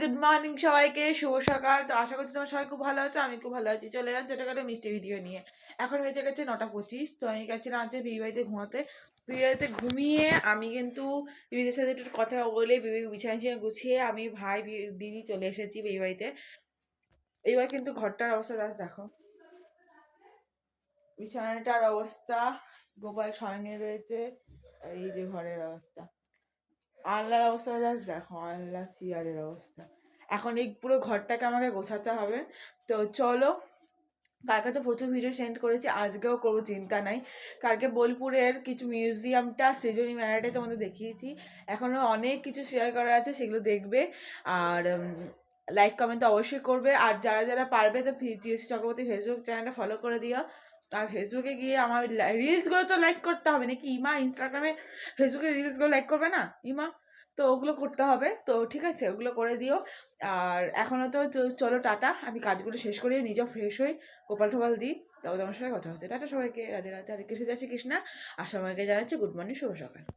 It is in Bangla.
গুড মর্নিং সবাইকে, শুভ সকাল। তো আশা করছি তোমার সবাই খুব ভালো আছো, আমি খুব ভালো আছি। চলে যান ছোটখাটো মিষ্টি ভিডিও নিয়ে। এখন বেজে গেছে 9:25। তো আমি গেছিলাম আজকে বিবি বাড়িতে ঘুমাতে। বিবি বাড়িতে ঘুমিয়ে আমি কিন্তু বিবিদের সাথে একটু কথা বলে বিবি বিছানা গুছিয়ে আমি ভাই দিদি চলে এসেছি বিবি বাড়িতে। এইবার কিন্তু ঘরটার অবস্থা জাস্ট দেখো, বিছানাটার অবস্থা, গোপাল সঙ্গে রয়েছে, এই যে ঘরের অবস্থা, আলনার অবস্থা জাস্ট দেখো, আলনা চেয়ারের অবস্থা। এখন এই পুরো ঘরটাকে আমাকে গোছাতে হবে। তো চলো, কালকে তো প্রচুর ভিডিও সেন্ড করেছি, আজকেও করবো, চিন্তা নাই। কালকে বোলপুরের কিছু মিউজিয়ামটা সৃজনী মেলাটাই তোমাদের দেখিয়েছি। এখনও অনেক কিছু শেয়ার করার আছে, সেগুলো দেখবে। আর লাইক কমেন্ট তো অবশ্যই করবে। আর যারা যারা পারবে তো জিএসসি চক্রবর্তী ফেসবুক চ্যানেলটা ফলো করে দিও। আর ফেসবুকে গিয়ে আমার রিলসগুলো তো লাইক করতে হবে নাকি ইমা? ইনস্টাগ্রামে ফেসবুকে রিলসগুলো লাইক করবে না ইমা? তো ওগুলো করতে হবে, তো ঠিক আছে, ওগুলো করে দিও। আর এখনও তো চলো টাটা, আমি কাজগুলো শেষ করি, নিজেও ফ্রেশ হই, গোপাল টোপাল দিই, তারপর তোমার সাথে কথা হচ্ছে। টাটা সবাইকে, রাধে রাধে, হরে কৃষ্ণ, জয় শ্রী কৃষ্ণা। আর সবাইকে জানাচ্ছি গুড মর্নিং, শুভ সকাল।